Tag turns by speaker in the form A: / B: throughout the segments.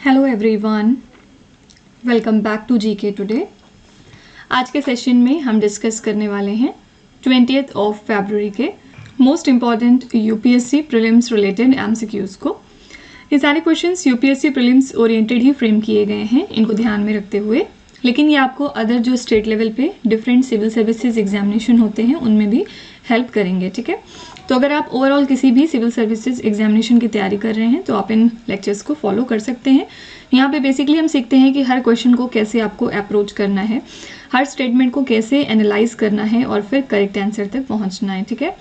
A: Hello everyone, welcome back to GK today. आज के session में हम डिस्कस करने वाले हैं 20th ऑफ फरवरी के most important UPSC prelims related MCQs को। ये सारे क्वेश्चंस यूपीएससी प्रीलिम्स ओरिएंटेड ही फ्रेम किए गए हैं, इनको ध्यान में रखते हुए, लेकिन ये आपको अदर जो स्टेट लेवल पे डिफरेंट सिविल सर्विसेज एग्जामिनेशन होते हैं उनमें भी हेल्प करेंगे। ठीक है, तो अगर आप ओवरऑल किसी भी सिविल सर्विसेज एग्जामिनेशन की तैयारी कर रहे हैं तो आप इन लेक्चर्स को फॉलो कर सकते हैं। यहाँ पे बेसिकली हम सीखते हैं कि हर क्वेश्चन को कैसे आपको अप्रोच करना है, हर स्टेटमेंट को कैसे एनालाइज करना है और फिर करेक्ट आंसर तक पहुँचना है। ठीक है,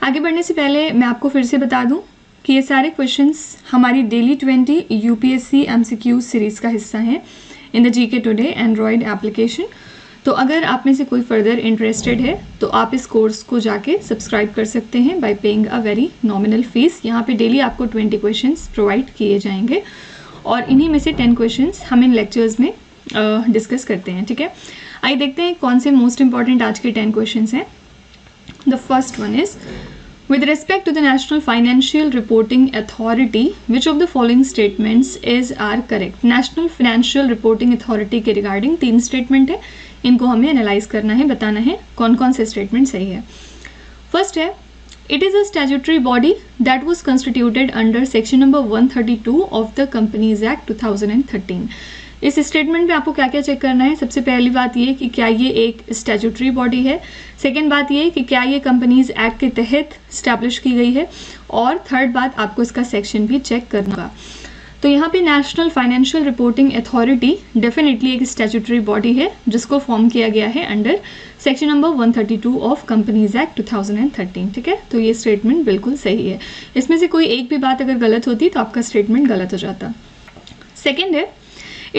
A: आगे बढ़ने से पहले मैं आपको फिर से बता दूँ कि ये सारे क्वेश्चंस हमारी डेली 20 यूपीएससी एमसीक्यू सीरीज़ का हिस्सा हैं in the GK today Android application. तो अगर आप में से कोई फर्दर इंटरेस्टेड है तो आप इस कोर्स को जाके सब्सक्राइब कर सकते हैं bye paying a very nominal fees. यहाँ पे डेली आपको 20 क्वेश्चंस प्रोवाइड किए जाएंगे और इन्हीं में से 10 क्वेश्चंस हम इन लेक्चर्स में डिस्कस करते हैं। ठीक है, आइए देखते हैं कौन से मोस्ट इंपॉर्टेंट आज के 10 क्वेश्चंस हैं। The first one is With respect to the National Financial Reporting Authority, which of the following statements are correct? National Financial Reporting Authority के रिगार्डिंग 3 स्टेटमेंट है, इनको हमें एनालाइज करना है, बताना है कौन कौन से स्टेटमेंट सही है। फर्स्ट है, it is a statutory body that was constituted under section number 132 of the companies act 2013। इस स्टेटमेंट में आपको क्या क्या चेक करना है। सबसे पहली बात ये कि क्या ये एक स्टैट्यूटरी बॉडी है, सेकेंड बात ये कि क्या ये कंपनीज एक्ट के तहत स्टैब्लिश की गई है, और थर्ड बात आपको इसका सेक्शन भी चेक करना होगा। तो यहाँ पे national financial reporting authority definitely एक स्टैट्यूटरी बॉडी है जिसको फॉर्म किया गया है under section number 132 of companies act 2013। ठीक है, तो ये स्टेटमेंट बिल्कुल सही है। इसमें से कोई एक भी बात अगर गलत होती तो आपका स्टेटमेंट गलत हो जाता। सेकेंड है,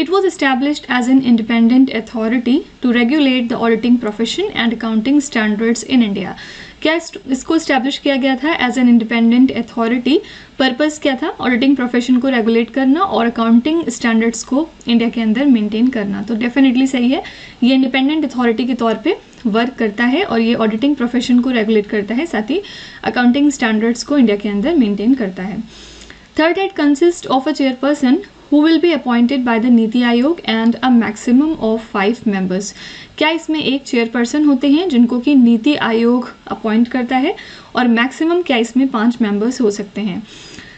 A: It was established as an independent authority to regulate the auditing profession and accounting standards in India. क्या इसको establish किया गया था as an independent authority? Purpose क्या था? ऑडिटिंग प्रोफेशन को रेगुलेट करना और अकाउंटिंग स्टैंडर्ड्स को इंडिया के अंदर मेंटेन करना। तो डेफिनेटली सही है, ये इंडिपेंडेंट अथॉरिटी के तौर पे वर्क करता है और ये ऑडिटिंग प्रोफेशन को रेगुलेट करता है, साथ ही अकाउंटिंग स्टैंडर्ड्स को इंडिया के अंदर मेंटेन करता है। Third, it consist of a chairperson who will be appointed by the NITI Aayog and a maximum of 5 members। क्या इसमें एक चेयरपर्सन होते हैं जिनको कि नीति आयोग अपॉइंट करता है और मैक्सिमम क्या इसमें 5 मेंबर्स हो सकते हैं।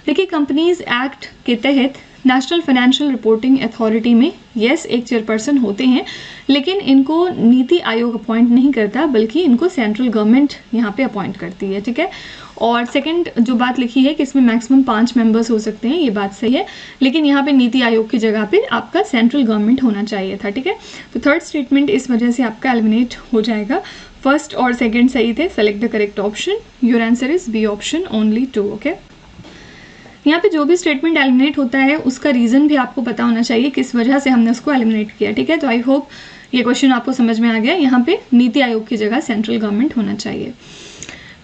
A: देखिए, कंपनीज एक्ट के तहत नेशनल फाइनेंशियल रिपोर्टिंग अथॉरिटी में यस एक चेयरपर्सन होते हैं, लेकिन इनको नीति आयोग अपॉइंट नहीं करता बल्कि इनको सेंट्रल गवर्नमेंट यहाँ पे अपॉइंट करती है। ठीक है, और सेकंड जो बात लिखी है कि इसमें मैक्सिमम 5 मेंबर्स हो सकते हैं, ये बात सही है, लेकिन यहाँ पे नीति आयोग की जगह पे आपका सेंट्रल गवर्नमेंट होना चाहिए था। ठीक है, तो थर्ड स्टेटमेंट इस वजह से आपका एलिमिनेट हो जाएगा। फर्स्ट और सेकेंड सही थे। Select the correct option. Your answer is B option, only 2। Okay, यहाँ पे जो भी स्टेटमेंट एलिमिनेट होता है उसका रीज़न भी आपको पता होना चाहिए किस वजह से हमने उसको एलिमिनेट किया। ठीक है, तो आई होप ये क्वेश्चन आपको समझ में आ गया। यहाँ पे नीति आयोग की जगह सेंट्रल गवर्नमेंट होना चाहिए।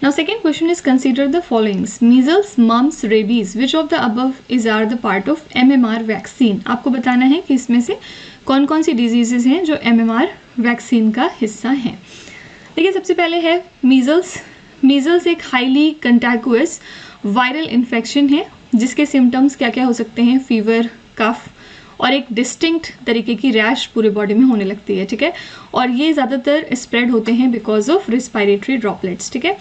A: Now second question is, consider the followings: measles, mumps, rabies, which of the above is are the part of MMR vaccine? आपको बताना है कि इसमें से कौन कौन सी डिजीजेस हैं जो MMR वैक्सीन का हिस्सा हैं। देखिए, सबसे पहले है मीजल्स। मीजल्स एक हाईली कंटैगियस वायरल इन्फेक्शन है जिसके सिम्टम्स क्या क्या हो सकते हैं, फीवर, कफ और एक डिस्टिंक्ट तरीके की रैश पूरे बॉडी में होने लगती है। ठीक है, और ये ज़्यादातर स्प्रेड होते हैं बिकॉज ऑफ रिस्पायरेटरी ड्रॉपलेट्स। ठीक है,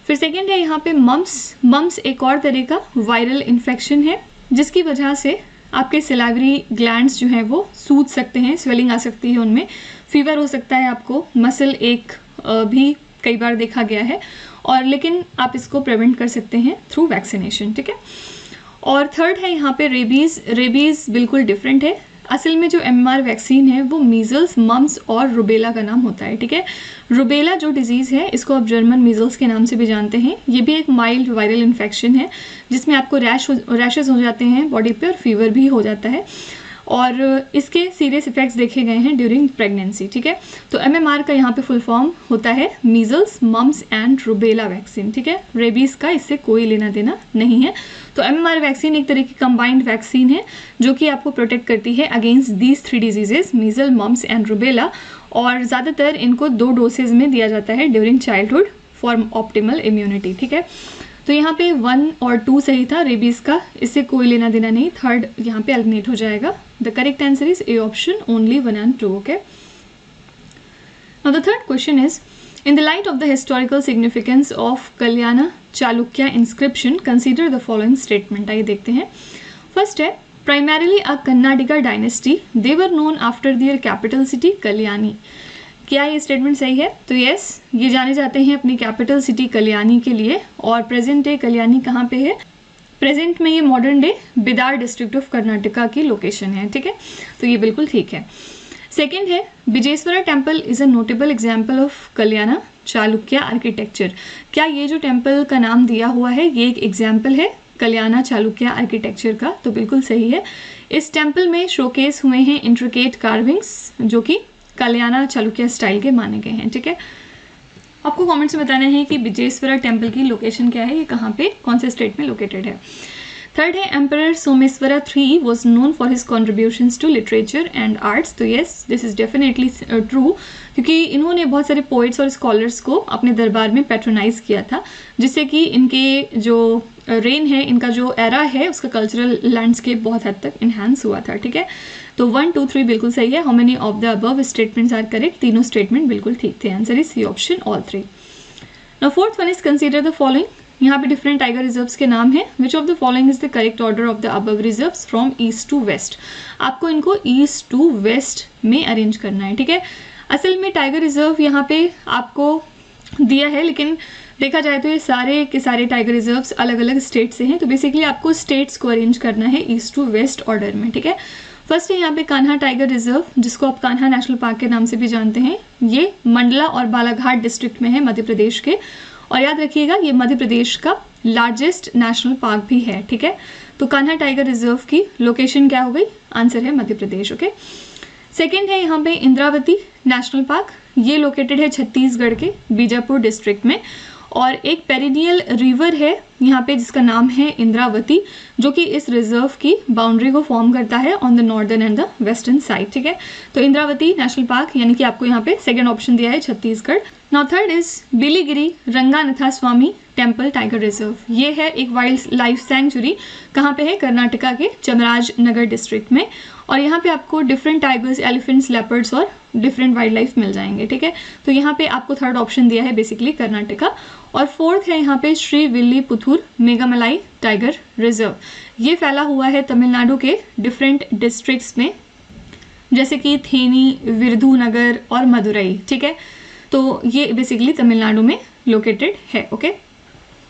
A: फिर सेकेंड है यहाँ पे मम्प्स। मम्प्स एक और तरह का वायरल इन्फेक्शन है जिसकी वजह से आपके सिलावरी ग्लैंड्स जो हैं वो सूज सकते हैं, स्वेलिंग आ सकती है उनमें, फीवर हो सकता है आपको, मसल एक भी कई बार देखा गया है, और लेकिन आप इसको प्रिवेंट कर सकते हैं थ्रू वैक्सीनेशन। ठीक है, और थर्ड है यहाँ पे रेबीज़। रेबीज़ बिल्कुल डिफरेंट है। असल में जो MMR वैक्सीन है वो मीजल्स, मम्स और रुबेला का नाम होता है। ठीक है, रुबेला जो डिजीज़ है इसको आप जर्मन मीजल्स के नाम से भी जानते हैं। ये भी एक माइल्ड वायरल इन्फेक्शन है जिसमें आपको रैशेस हो जाते हैं बॉडी पे और फीवर भी हो जाता है, और इसके सीरियस इफेक्ट्स देखे गए हैं ड्यूरिंग प्रेगनेंसी। ठीक है, तो MMR का यहाँ पे फुल फॉर्म होता है measles, mumps and rubella vaccine. ठीक है, रेबीज़ का इससे कोई लेना देना नहीं है। तो MMR वैक्सीन एक तरह की कंबाइंड वैक्सीन है जो कि आपको प्रोटेक्ट करती है against these 3 diseases, measles, mumps and rubella, और ज़्यादातर इनको 2 डोसेज में दिया जाता है during childhood for optimal immunity. ठीक है, तो यहाँ पे 1 और 2 सही था रेबीज का, इससे कोई लेना देना नहीं, थर्ड यहाँ पे एलिमिनेट हो जाएगा। The correct answer is A option, only 1 and 2. Okay, now the third question is in the light of the historical significance of Kalyana Chalukya inscription, consider the following statement. आइए देखते हैं। First है primarily a Kannadiga dynasty, they were known after their capital city Kalyani. क्या ये statement सही है? तो yes, ये जाने जाते हैं अपनी कैपिटल सिटी कल्याणी के लिए। और प्रेजेंट डे कल्याणी कहाँ पे है? प्रेजेंट में ये modern day Bidar district of Karnataka की लोकेशन है, ठीक है, तो ये बिल्कुल ठीक है। सेकेंड है Vijeshwara temple is a notable example of Kalyana Chalukya architecture. क्या ये जो टेम्पल का नाम दिया हुआ है ये एक एग्जाम्पल है कल्याणा चालुक्य आर्किटेक्चर का? तो बिल्कुल सही है। इस टेम्पल में शोकेस हुए हैं इंट्रिकेट कार्विंग्स जो कि कल्याणा चालुक्य स्टाइल के माने गए हैं, ठीक है। आपको कमेंट्स में बताना है कि विजेश्वरा टेम्पल की लोकेशन क्या है, ये कहाँ पे, कौन से स्टेट में लोकेटेड है। थर्ड है emperor Someshwara III was known for his contributions to literature and arts. तो yes, this is definitely true, क्योंकि इन्होंने बहुत सारे पोइट्स और स्कॉलर्स को अपने दरबार में पैट्रोनाइज किया था, जिससे कि इनके जो रेन है, इनका जो एरा है, उसका कल्चरल लैंडस्केप बहुत हद तक इन्हांस हुआ था, ठीक है। तो 1, 2, 3 बिल्कुल सही है। How many of the above statements are correct? तीनों स्टेटमेंट बिल्कुल ठीक थे। Answer is C option, all 3। Now fourth one is consider the following. यहाँ पे डिफरेंट टाइगर रिजर्व्स के नाम है। Which of the following is the correct order of the above reserves from east to west. आपको इनको east to west में arrange करना है, ठीक है। असल में टाइगर रिजर्व यहाँ पे आपको दिया है, लेकिन देखा जाए तो ये सारे के सारे टाइगर रिजर्व्स अलग अलग स्टेट से हैं। तो बेसिकली आपको स्टेट्स को अरेंज करना है ईस्ट टू वेस्ट ऑर्डर में, ठीक है। फर्स्ट है यहाँ पे कान्हा टाइगर रिजर्व, जिसको आप कान्हा नेशनल पार्क के नाम से भी जानते हैं। ये मंडला और बालाघाट डिस्ट्रिक्ट में है मध्य प्रदेश के, और याद रखिएगा ये मध्य प्रदेश का लार्जेस्ट नेशनल पार्क भी है, ठीक है। तो कान्हा टाइगर रिजर्व की लोकेशन क्या हो गई? आंसर है मध्य प्रदेश, ओके। सेकेंड है यहाँ पे इंद्रावती नेशनल पार्क, ये लोकेटेड है छत्तीसगढ़ के बीजापुर डिस्ट्रिक्ट में। और एक पेरिनियल रिवर है यहाँ पे जिसका नाम है इंद्रावती, जो कि इस रिजर्व की बाउंड्री को फॉर्म करता है on the northern and the western side, ठीक है। तो इंद्रावती नेशनल पार्क, यानी कि आपको यहाँ पे सेकंड ऑप्शन दिया है Chhattisgarh. Now third is Biligiri Ranganatha Swamy temple tiger reserve. ये है एक वाइल्ड लाइफ सैंक्चुरी, कहाँ पे है? कर्नाटका के चामराजनगर डिस्ट्रिक्ट में। और यहाँ पे आपको डिफरेंट टाइगर्स, एलिफेंट्स, लेपर्ड्स और डिफरेंट वाइल्ड लाइफ मिल जाएंगे, ठीक है। तो यहाँ पे आपको थर्ड ऑप्शन दिया है बेसिकली कर्नाटका। और फोर्थ है यहाँ पे श्री विल्लीपुथुर मेघामलाई टाइगर रिजर्व। ये फैला हुआ है तमिलनाडु के डिफरेंट डिस्ट्रिक्ट्स में, जैसे कि थेनी, विरुधुनगर और मदुरई, ठीक है। तो ये बेसिकली तमिलनाडु में लोकेटेड है, ओके।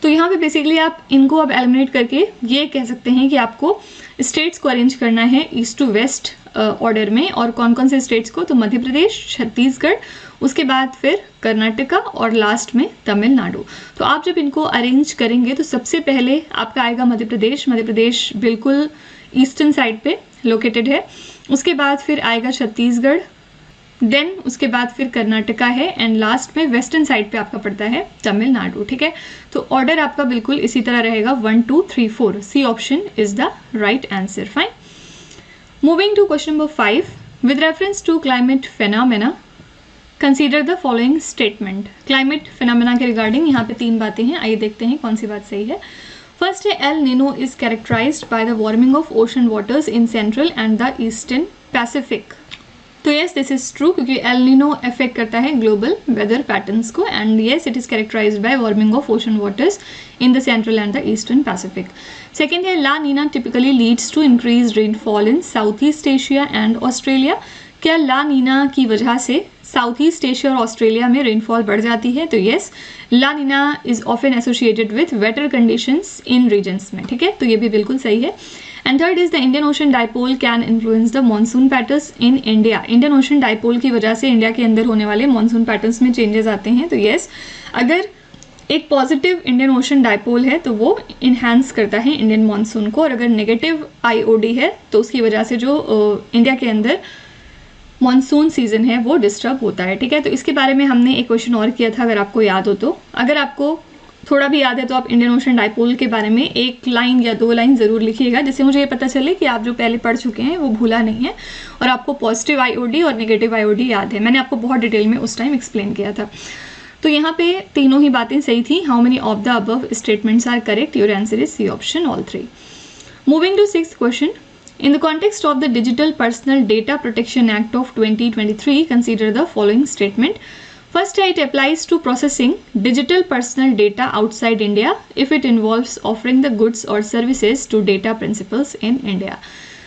A: तो यहाँ पे बेसिकली आप इनको अब एलिमिनेट करके ये कह सकते हैं कि आपको स्टेट्स को अरेंज करना है ईस्ट टू वेस्ट ऑर्डर में। और कौन कौन से स्टेट्स को? तो मध्य प्रदेश, छत्तीसगढ़, उसके बाद फिर कर्नाटका और लास्ट में तमिलनाडु। तो आप जब इनको अरेंज करेंगे तो सबसे पहले आपका आएगा मध्य प्रदेश। मध्य प्रदेश बिल्कुल ईस्टर्न साइड पे लोकेटेड है। उसके बाद फिर आएगा छत्तीसगढ़, देन उसके बाद फिर कर्नाटका है, एंड लास्ट में वेस्टर्न साइड पे आपका पड़ता है तमिलनाडु, ठीक है। तो ऑर्डर आपका बिल्कुल इसी तरह रहेगा 1, 2, 3, 4। C option is the right answer, fine. Moving to question number 5, with reference to climate phenomena consider the following statement. Climate phenomena के रिगार्डिंग यहाँ पे 3 बातें हैं, आइए देखते हैं कौन सी बात सही है। फर्स्ट है El Nino is characterised by the warming of ocean waters in central and the eastern Pacific. तो येस, दिस इज ट्रू, क्योंकि एल नीनो अफेक्ट करता है ग्लोबल वेदर पैटर्न्स को, and yes it is characterised by warming of ocean waters in the central and the eastern Pacific. Second है La Nina typically leads to increase rainfall in South East Asia and Australia. क्या La Neena की वजह से South East Asia और Australia में rainfall बढ़ जाती है? तो yes, La Nina is often associated with wetter conditions in regions में, ठीक है। तो ये भी बिल्कुल सही है। And third is the Indian Ocean dipole can influence the monsoon patterns in India. Indian Ocean dipole की वजह से इंडिया के अंदर होने वाले मॉनसून पैटर्न्स में चेंजेस आते हैं। तो येस, अगर एक पॉजिटिव इंडियन ओशन डाइपोल है तो वो इन्हांस करता है इंडियन मॉनसून को, और अगर नेगेटिव आईओडी है तो उसकी वजह से जो इंडिया के अंदर मॉनसून सीजन है वो डिस्टर्ब होता है, ठीक है। तो इसके बारे में हमने एक क्वेश्चन और किया था, अगर आपको याद हो तो। अगर आपको थोड़ा भी याद है तो आप इंडियन ओशन डाइपोल के बारे में 1 लाइन या 2 लाइन ज़रूर लिखिएगा, जिससे मुझे ये पता चले कि आप जो पहले पढ़ चुके हैं वो भूला नहीं है और आपको पॉजिटिव आईओडी और नेगेटिव आईओडी याद है। मैंने आपको बहुत डिटेल में उस टाइम एक्सप्लेन किया था। तो यहाँ पे तीनों ही बातें सही थी. How many of the above statements are correct? Your answer is C option, all 3. Moving to 6th question. In the context of the Digital Personal Data Protection Act of 2023, consider the following statement. First, it applies to processing digital personal data outside India if it involves offering the goods or services to data principals in India.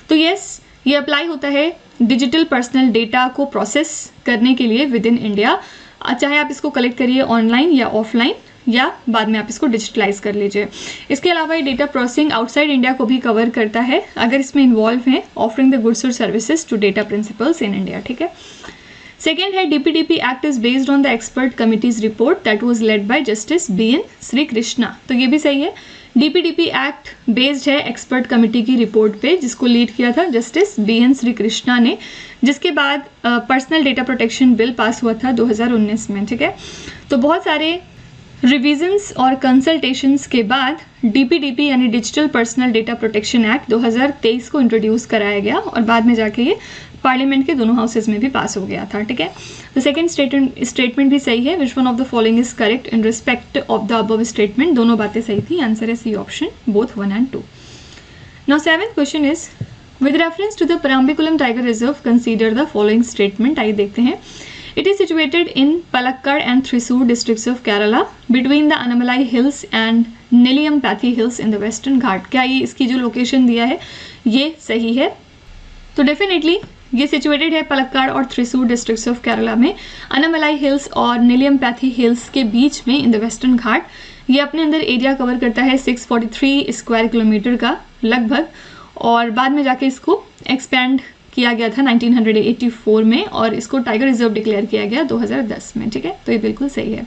A: तो yes, ये apply होता है digital personal data को process करने के लिए with in India, चाहे आप इसको कलेक्ट करिए ऑनलाइन या ऑफलाइन या बाद में आप इसको डिजिटलाइज कर लीजिए. इसके अलावा ये डेटा प्रोसेसिंग आउटसाइड इंडिया को भी कवर करता है अगर इसमें इन्वॉल्व हैं ऑफरिंग द गुड्स और services to data principals in India. ठीक है. सेकेंड है DPDP act is based on the expert committee's report that was led by justice BN Shri Krishna. तो ये भी सही है. DPDP एक्ट बेस्ड है एक्सपर्ट कमेटी की रिपोर्ट पे जिसको लीड किया था जस्टिस BN श्री कृष्णा ने, जिसके बाद personal data protection bill pass हुआ था 2019 में. ठीक है. तो बहुत सारे रिविजन्स और कंसल्टेशंस के बाद DPDP यानी digital personal data protection act 2023 को इंट्रोड्यूस कराया गया और बाद में जाके ये पार्लियामेंट के दोनों हाउसेज में भी पास हो गया था. ठीक है. तो सेकंड स्टेटमेंट भी सही है. Which one of the following is correct in respect of the above statement? दोनों बातें सही थी. आंसर है C option, both 1 and 2. Now 7th question is with reference to the Parambikulam tiger reserve consider the following statement. आइए देखते हैं. It is situated in Palakkad and Thrissur districts of Kerala between the Annamalai Hills and Neliyampathy Hills in the Western Ghat. क्या ये इसकी जो location दिया है ये सही है? तो डेफिनेटली ये सिचुएटेड है पलक्काड और थ्रिसूर डिस्ट्रिक्ट्स ऑफ केरला में, अनामलाई हिल्स और नीलियमपैथी हिल्स के बीच में इन द वेस्टर्न घाट. ये अपने अंदर एरिया कवर करता है 643 स्क्वायर किलोमीटर का लगभग, और बाद में जाके इसको एक्सपैंड किया गया था 1984 में और इसको टाइगर रिजर्व डिक्लेयर किया गया 2010 में. ठीक है. तो ये बिल्कुल सही है.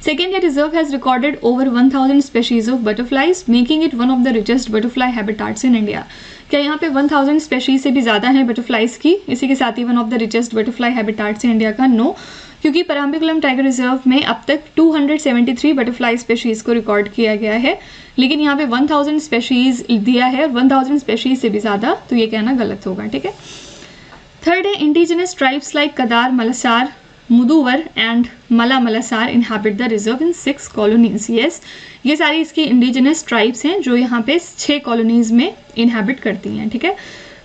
A: सेकेंड है reserve has recorded over 1000 species of butterflies making it one of the richest butterfly habitats in India. क्या यहाँ पे 1000 स्पेशीज से भी ज़्यादा है बटरफ्लाइज की? इसी के साथ ही one of the richest butterfly habitats in India का? नो, क्योंकि पराम्बिकुलम टाइगर रिजर्व में अब तक 273 बटरफ्लाई स्पेशीज को रिकॉर्ड किया गया है, लेकिन यहाँ पे 1000 स्पेशीज दिया है और 1000 स्पेशीज से भी ज़्यादा, तो ये कहना गलत होगा. ठीक है. थर्ड है इंडिजिनस ट्राइब्स लाइक कदार, मलसार, Muduvar and Mala Malasar inhabit the reserve in 6 colonies. Yes, ये सारी इसकी इंडिजिनस ट्राइब्स हैं जो यहाँ पे 6 कॉलोनीज में इनहैबिट करती हैं. ठीक है.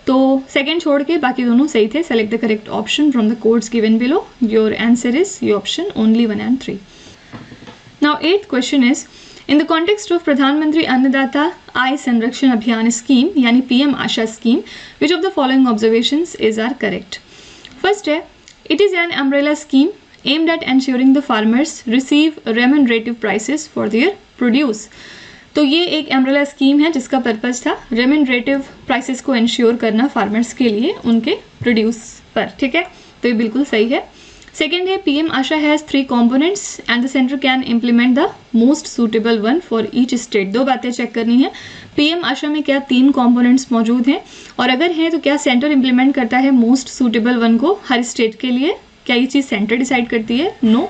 A: तो सेकंड छोड़ के बाकी दोनों सही थे. Select the correct option from the codes given below. Your answer is ये option, only 1 and 3. Now 8th question is in the context of प्रधानमंत्री अन्नदाता आय संरक्षण अभियान स्कीम यानी PM Asha scheme, which of the following observations is are correct? First है it is an umbrella scheme aimed at ensuring the farmers receive remunerative prices for their produce. तो ये एक umbrella scheme है जिसका purpose था remunerative prices को ensure करना farmers के लिए उनके प्रोड्यूस पर. ठीक है. तो ये बिल्कुल सही है. सेकेंड है PM Asha has 3 components and the centre can implement the most suitable one for each state. दो बातें चेक करनी है. PM आशा में क्या 3 components मौजूद हैं, और अगर हैं तो क्या सेंटर इम्प्लीमेंट करता है मोस्ट सूटेबल वन को हर स्टेट के लिए? क्या ये चीज़ सेंटर डिसाइड करती है? नो.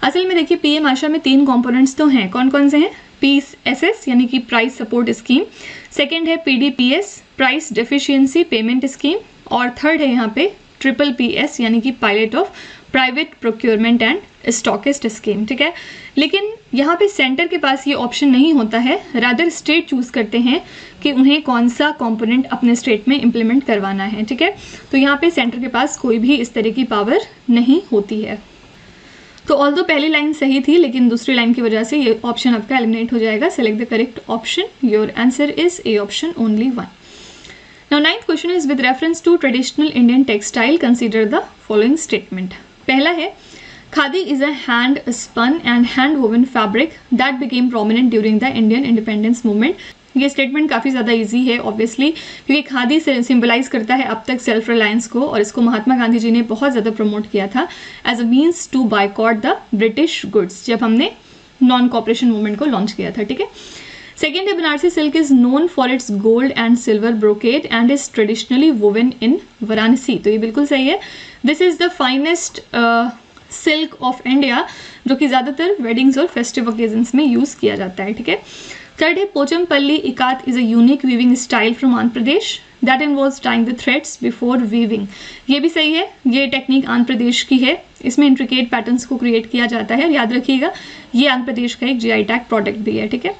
A: असल में देखिए PM आशा में 3 components तो हैं. कौन कौन से हैं? PSS यानी कि प्राइस सपोर्ट स्कीम, सेकेंड है PDPS price deficiency payment scheme, और थर्ड है यहाँ पे PPPS यानी कि pilot of private procurement and stockist scheme. ठीक है. लेकिन यहाँ पे सेंटर के पास ये ऑप्शन नहीं होता है, रादर स्टेट चूज करते हैं कि उन्हें कौन सा कंपोनेंट अपने स्टेट में इम्प्लीमेंट करवाना है. ठीक है. तो यहाँ पे सेंटर के पास कोई भी इस तरह की पावर नहीं होती है. तो ऑल्दो पहली लाइन सही थी, लेकिन दूसरी लाइन की वजह से ये ऑप्शन आपका एलिमिनेट हो जाएगा. Select the correct option. Your answer is A option, only 1. Now 9th question is with reference to traditional Indian textile consider the following statement. पहला है khadi is a hand spun and hand woven fabric that became prominent during the Indian independence movement. ये statement काफ़ी ज़्यादा easy है obviously, क्योंकि खादी से symbolize करता है अब तक सेल्फ रिलायंस को, और इसको महात्मा गांधी जी ने बहुत ज़्यादा प्रमोट किया था as a means to boycott the British goods जब हमने नॉन कॉपरेशन मूवमेंट को लॉन्च किया था. ठीक है. सेकेंड है Banarasi silk is known for its gold and silver brocade and is traditionally woven in Varanasi. तो ये बिल्कुल सही है. This is the finest silk of India, जो कि ज़्यादातर वेडिंग्स और फेस्टिव ओकेजन्स में यूज़ किया जाता है. ठीक है. थर्ड है Pochampally ikat is a unique weaving style from Andhra Pradesh that involves tying the threads before weaving. ये भी सही है, ये टेक्निक आंध्र प्रदेश की है, इसमें इंट्रिकेट पैटर्न्स को क्रिएट किया जाता है। याद रखिएगा ये आंध्र प्रदेश का एक GI टैग प्रोडक्ट भी है, ठीक है।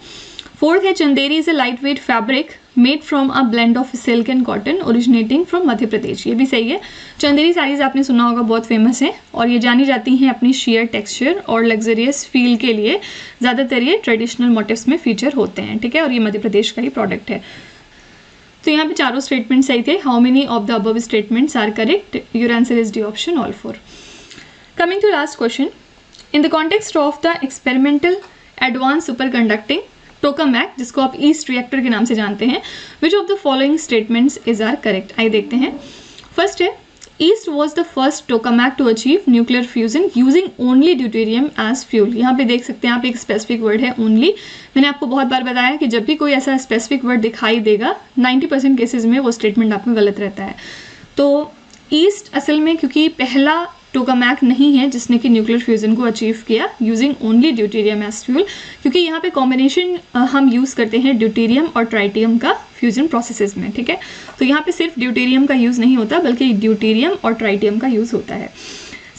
A: फोर्थ है Chanderi is a light weight fabric made from a blend of silk and cotton originating from Madhya Pradesh. ये भी सही है। चंदेरी साड़ीज आपने सुना होगा, बहुत फेमस है और ये जानी जाती हैं अपनी शेयर टेक्सचर और लग्जरियस फील के लिए। ज़्यादातर ये ट्रेडिशनल मोटिव्स में फीचर होते हैं, ठीक है, और ये मध्य प्रदेश का ही प्रोडक्ट है। तो यहाँ पे चारों स्टेटमेंट सही थे। How many of the above statements are correct? Your answer is D option, all 4। Coming to last question, in the context of the experimental advance superconducting tokamak, जिसको आप ईस्ट रिएक्टर के नाम से जानते हैं, which of the following statements is are correct? आइए देखते हैं। फर्स्ट है EAST was the first tokamak to achieve nuclear fusion using only deuterium as fuel. यहाँ पे देख सकते हैं आप, एक स्पेसिफिक वर्ड है ओनली। मैंने आपको बहुत बार बताया कि जब भी कोई ऐसा स्पेसिफिक वर्ड दिखाई देगा 90% केसेस में वो स्टेटमेंट आपका गलत रहता है। तो ईस्ट असल में क्योंकि पहला टोकामैक नहीं है जिसने कि न्यूक्लियर फ्यूजन को अचीव किया using only deuterium as fuel, क्योंकि यहाँ पे कॉम्बिनेशन हम यूज़ करते हैं ड्यूटेरियम और ट्राइटियम का फ्यूजन प्रोसेसेस में, ठीक है। तो यहाँ पे सिर्फ ड्यूटेरियम का यूज़ नहीं होता बल्कि ड्यूटेरियम और ट्राइटियम का यूज़ होता है।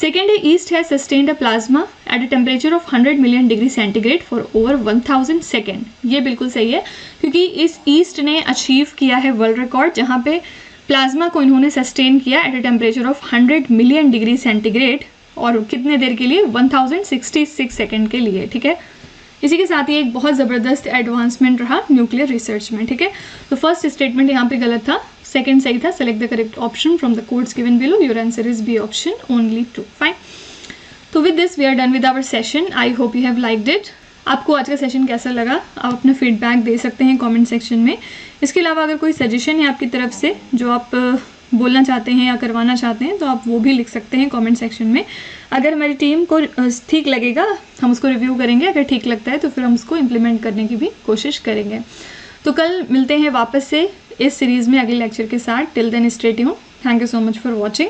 A: सेकेंड है ईस्ट है sustained a plasma at a temperature of 100 million degree centigrade for over 1000 second. ये बिल्कुल सही है, क्योंकि इस ईस्ट ने अचीव किया है वर्ल्ड रिकॉर्ड जहाँ पे प्लाज्मा को इन्होंने सस्टेन किया at a temperature of 100 million degree centigrade, और कितने देर के लिए? 1066 सेकेंड के लिए, ठीक है। इसी के साथ ही एक बहुत ज़बरदस्त एडवांसमेंट रहा न्यूक्लियर रिसर्च में, ठीक है। तो फर्स्ट स्टेटमेंट यहाँ पे गलत था, सेकंड सही था। Select the correct option from the codes given below. Your answer is B option, only 2। Fine. तो with this we are done with our session. I hope you have liked it. आपको आज का session कैसा लगा? आप अपना feedback दे सकते हैं कमेंट सेक्शन में। इसके अलावा अगर कोई सजेशन है आपकी तरफ से जो आप बोलना चाहते हैं या करवाना चाहते हैं तो आप वो भी लिख सकते हैं कमेंट सेक्शन में। अगर हमारी टीम को ठीक लगेगा हम उसको रिव्यू करेंगे, अगर ठीक लगता है तो फिर हम उसको इम्प्लीमेंट करने की भी कोशिश करेंगे। तो कल मिलते हैं वापस से इस सीरीज़ में अगले लेक्चर के साथ। Till then stay tuned. Thank you so much for watching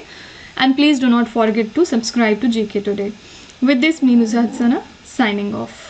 A: and please do not forget to subscribe to GK Today. With this, me Nuzhat Sana signing off.